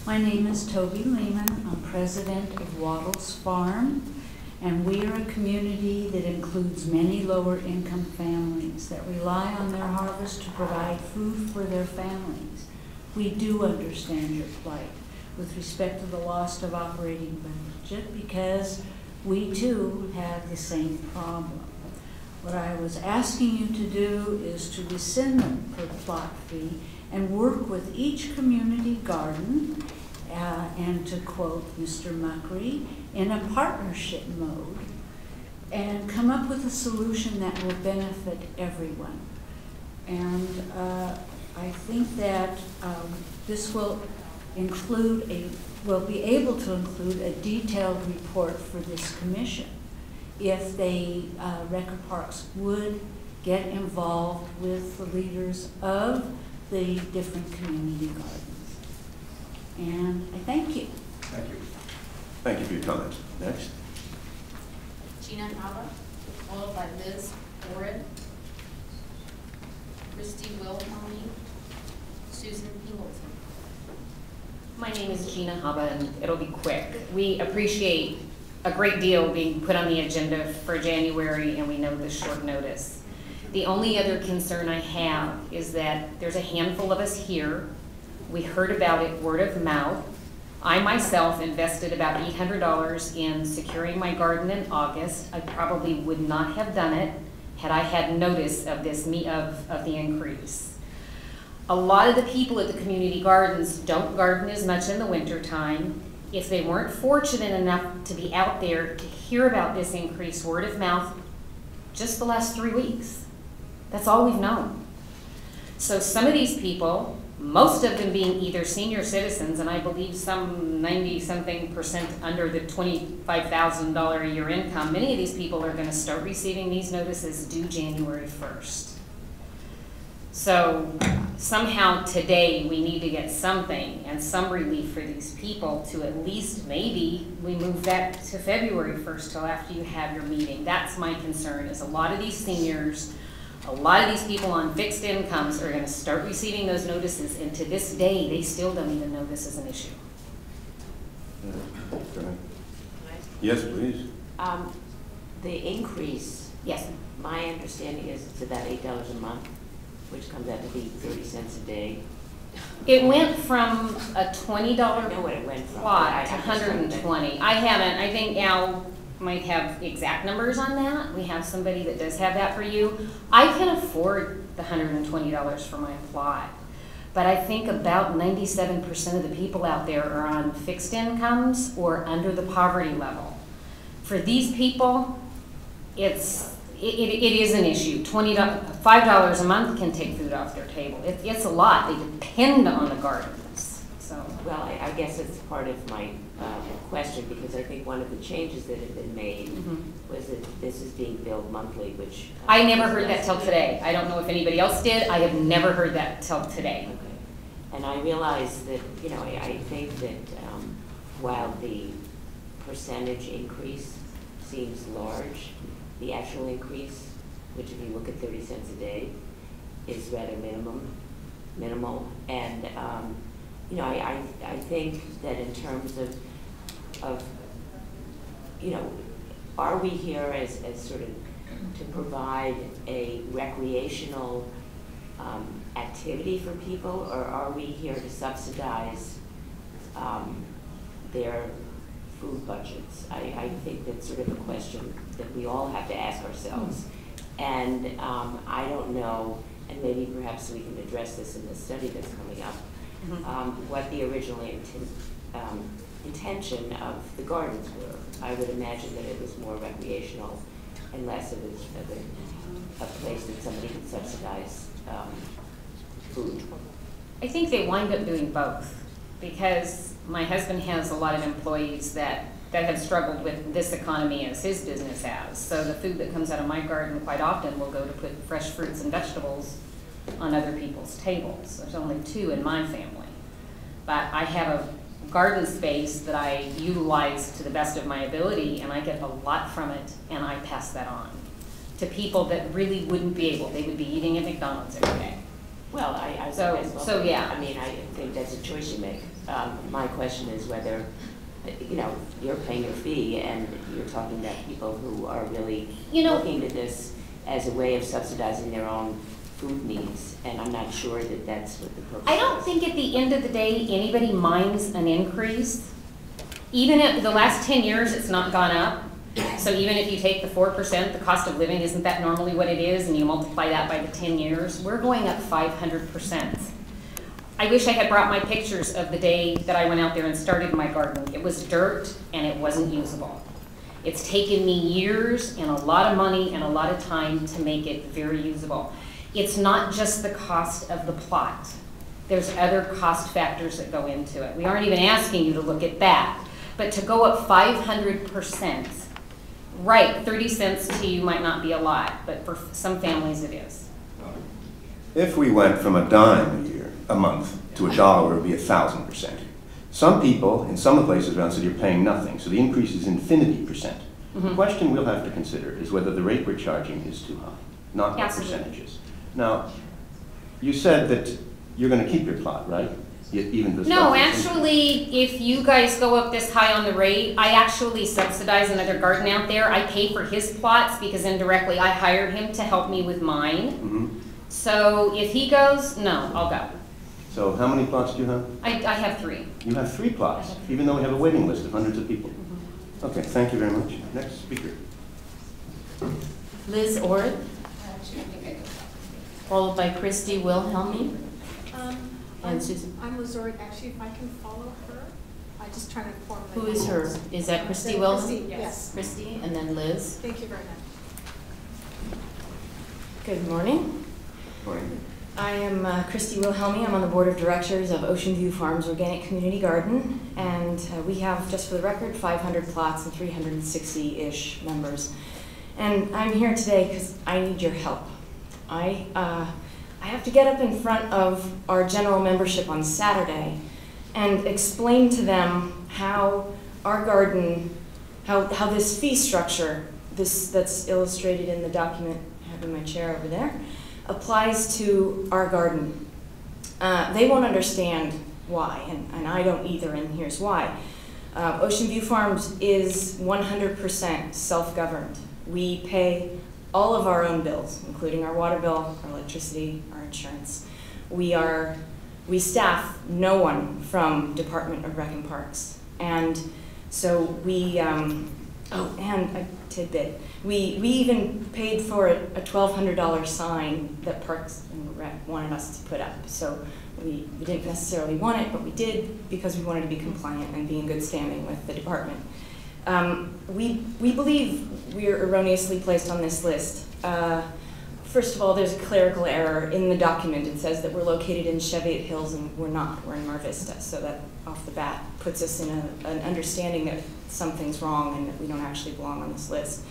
My name is Toby Lehman. I'm president of Waddles Farm, and we are a community that includes many lower income families that rely on their harvest to provide food for their families. We do understand your plight with respect to the loss of operating budget because we too have the same problem. What I was asking you to do is to rescind the per plot fee and work with each community garden and, to quote Mr. Muckery, in a partnership mode and come up with a solution that will benefit everyone. And I think that this will will be able to include a detailed report for this commission if they, Record Parks would get involved with the leaders of the different community gardens. And I thank you. Thank you. Thank you for your comments. Next. Gina Hava, followed by Liz Warren, Christy Wilhelmy, Susan Pingleton. My name is Gina Hava, and it'll be quick. We appreciate a great deal being put on the agenda for January, and we know the short notice. The only other concern I have is that there's a handful of us here. We heard about it word of mouth. I myself invested about $800 in securing my garden in August. I probably would not have done it had I had notice of this of the increase. A lot of the people at the community gardens don't garden as much in the winter time. If they weren't fortunate enough to be out there to hear about this increase word of mouth just the last 3 weeks, that's all we've known. So some of these people, most of them being either senior citizens, and I believe some 90-something% under the $25,000 a year income, many of these people are going to start receiving these notices due January 1st. So somehow today we need to get something and some relief for these people to at least maybe we move that to February 1st till after you have your meeting. That's my concern, is a lot of these seniors, a lot of these people on fixed incomes are going to start receiving those notices, and to this day, they still don't even know this is an issue. Yes, please. The increase, yes. My understanding is it's about $8 a month, which comes out to be 30 cents a day. It went from a $20 I know what it went from, plot to 120. I haven't. I think Al might have exact numbers on that. We have somebody that does have that for you. I can afford the $120 for my plot, but I think about 97% of the people out there are on fixed incomes or under the poverty level. For these people, it is an issue. $5 a month can take food off their table. It's a lot. They depend on the gardens. So. Well, I guess it's part of my question, because I think one of the changes that have been made was that this is being billed monthly, which... I never heard that till today. I don't know if anybody else did. I have never heard that till today. Okay. And I realize that, you know, I think that while the percentage increase seems large, the actual increase, which if you look at 30 cents a day, is rather minimal. And, you know, I think that in terms of, you know, are we here as sort of to provide a recreational activity for people, or are we here to subsidize their food budgets? I think that's sort of a question that we all have to ask ourselves. And I don't know, and maybe perhaps we can address this in the study that's coming up, what the original intention of the gardens were. I would imagine that it was more recreational and less of a place that somebody could subsidize food. I think they wind up doing both, because my husband has a lot of employees that have struggled with this economy as his business has. So the food that comes out of my garden quite often will go to put fresh fruits and vegetables on other people's tables. There's only 2 in my family. But I have a garden space that I utilize to the best of my ability, and I get a lot from it, and I pass that on to people that really wouldn't be able. They would be eating at McDonald's every day. Well, I So- suppose, so, yeah. I mean, I think that's a choice you make. My question is whether, you know, you're paying your fee and you're talking about people who are really You know- looking to this as a way of subsidizing their own food needs, and I'm not sure that that's what the purpose is. I don't think at the end of the day, anybody minds an increase. Even at the last 10 years, it's not gone up. So even if you take the 4%, the cost of living, isn't that normally what it is? And you multiply that by the 10 years, we're going up 500%. I wish I had brought my pictures of the day that I went out there and started my garden. It was dirt and it wasn't usable. It's taken me years and a lot of money and a lot of time to make it very usable. It's not just the cost of the plot. There's other cost factors that go into it. We aren't even asking you to look at that. But to go up 500%, right, 30 cents to you might not be a lot, but for some families it is. If we went from a dime a month to $1, it would be 1,000%. Some people, in some places around the city, are paying nothing, so the increase is infinity%. The question we'll have to consider is whether the rate we're charging is too high, not what Absolutely. percentages. Now, you said that you're going to keep your plot, right? Even this No, level. actually, if you guys go up this high on the rate, I actually subsidize another garden out there. I pay for his plots because indirectly I hired him to help me with mine. Mhm. So if he goes, no, I'll go. So how many plots do you have? I have 3. You have 3 plots, even though we have a waiting list of hundreds of people. Okay, thank you very much. Next speaker. Liz Orr, Actually, I think I go. followed by Christy Wilhelmy. And Susan. I'm Lizard, actually, if I can follow her, I just try to formulate. Who is her? Is that Christy Christy, Wilhelmy? yes. Christy, and then Liz. Thank you very much. Good morning. Morning. I am Christy Wilhelmy. I'm on the board of directors of Ocean View Farms Organic Community Garden, and we have, just for the record, 500 plots and 360-ish members. And I'm here today because I need your help. I have to get up in front of our general membership on Saturday and explain to them how our garden, how this fee structure, that's illustrated in the document I have in my chair over there, applies to our garden. They won't understand why, and I don't either, and here's why. Ocean View Farms is 100% self-governed. We pay all of our own bills, including our water bill, our electricity, our insurance. We staff no one from Department of Rec and Parks. And so we, and a tidbit, we even paid for a $1,200 sign that Parks and Rec wanted us to put up. So we didn't necessarily want it, but we did because we wanted to be compliant and be in good standing with the department. We believe we're erroneously placed on this list. First of all, there's a clerical error in the document. It says that we're located in Cheviot Hills, and we're not. We're in Mar Vista. So that, off the bat, puts us in an understanding that something's wrong and that we don't actually belong on this list.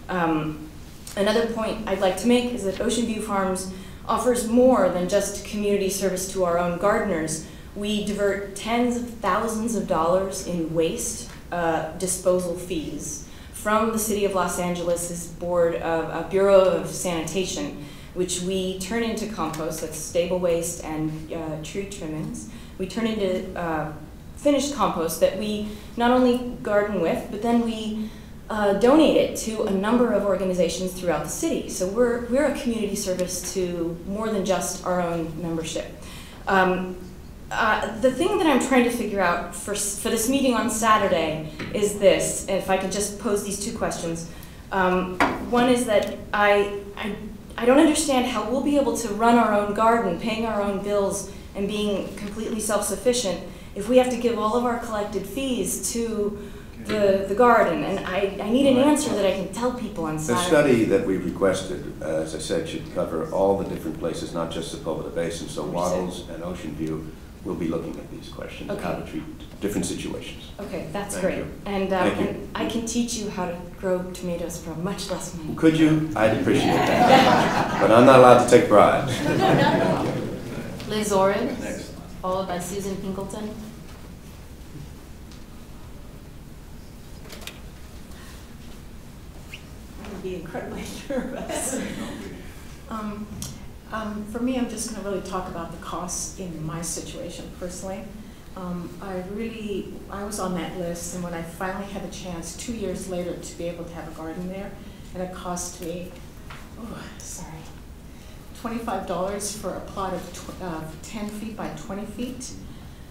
Another point I'd like to make is that Ocean View Farms offers more than just community service to our own gardeners. We divert tens of thousands of dollars in waste disposal fees from the City of Los Angeles' Bureau of Sanitation, which we turn into compost, that's stable waste and tree trimmings. We turn into finished compost that we not only garden with, but then we donate it to a number of organizations throughout the city. So we're a community service to more than just our own membership. The thing that I'm trying to figure out for this meeting on Saturday is this, and if I could just pose these 2 questions. One is that I don't understand how we'll be able to run our own garden, paying our own bills, and being completely self-sufficient if we have to give all of our collected fees to the garden. And I need an answer that I can tell people on The Saturday. study that we've requested, as I said, should cover all the different places, not just the Sepulveda Basin. So Waddles and Ocean View will be looking at these questions, Okay. how to treat different situations. Okay, that's Thank great. you. And, Thank you. and I can teach you how to grow tomatoes for much less money. Could you? I'd appreciate that. But I'm not allowed to take bribes. No, not at all. Liz Oren, Next. followed by Susan Pinkleton. I'm going to be incredibly nervous. For me, I'm just going to really talk about the costs in my situation personally. I was on that list, and when I finally had the chance 2 years later to be able to have a garden there, and it cost me, $25 for a plot of 10 feet by 20 feet.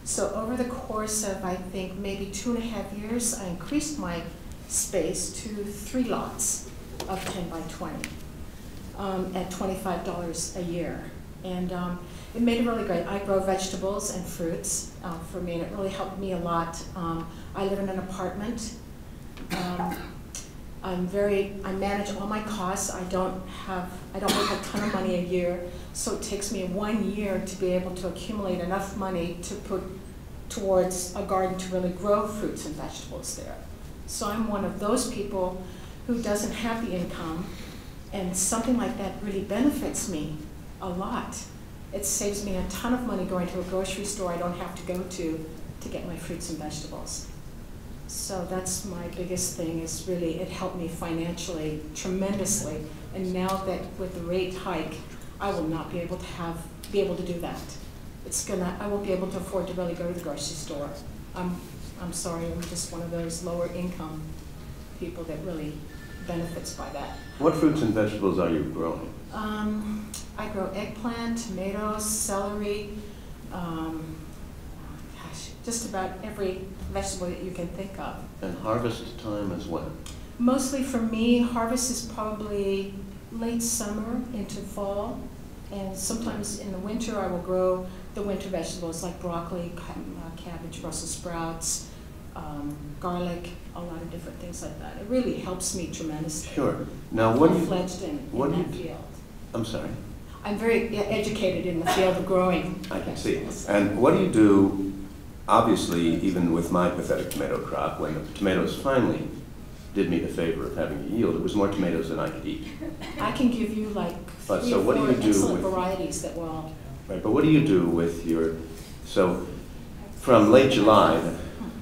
So over the course of, I think, maybe 2.5 years, I increased my space to 3 lots of 10 by 20 at $25 a year. And it made it really great. I grow vegetables and fruits for me, and it really helped me a lot. I live in an apartment. I manage all my costs. I don't make a ton of money a year, so it takes me 1 year to be able to accumulate enough money to put towards a garden to really grow fruits and vegetables there. So I'm one of those people who doesn't have the income, and something like that really benefits me a lot. It saves me a ton of money going to a grocery store I don't have to go to get my fruits and vegetables. So that's my biggest thing, is really it helped me financially tremendously. And now that with the rate hike, I will not be able to do that. I won't be able to afford to really go to the grocery store. I'm sorry, I'm just one of those lower income people that really benefits by that. What fruits and vegetables are you growing? I grow eggplant, tomatoes, celery, just about every vegetable that you can think of. And harvest time is when? Mostly for me, harvest is probably late summer into fall, and sometimes in the winter I will grow the winter vegetables like broccoli, cabbage, Brussels sprouts, garlic, a lot of different things like that. It really helps me tremendously. Sure. Now, what do you... Full-fledged in that field. I'm sorry? I'm very educated in the field of growing. I can see. And what do you do, obviously, even with my pathetic tomato crop, when the tomatoes finally did me the favor of having a yield, it was more tomatoes than I could eat. I can give you like But three so or what do four you do excellent with- varieties that will... Right, but what do you do with your... So from late July,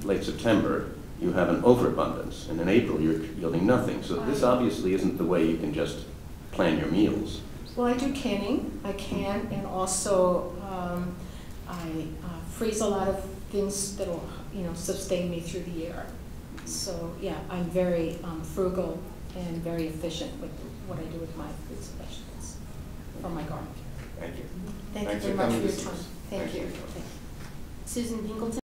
late September, you have an overabundance, and in April you're yielding nothing. So this obviously isn't the way you can just plan your meals. Well, I do canning. I can, and also I freeze a lot of things that will, sustain me through the year. So yeah, I'm very frugal and very efficient with what I do with my fruits and vegetables from my garden. Thank you. Thank you Thanks very for much for coming your to see time. us. Thank Thanks you. for your time. Susan Pingleton.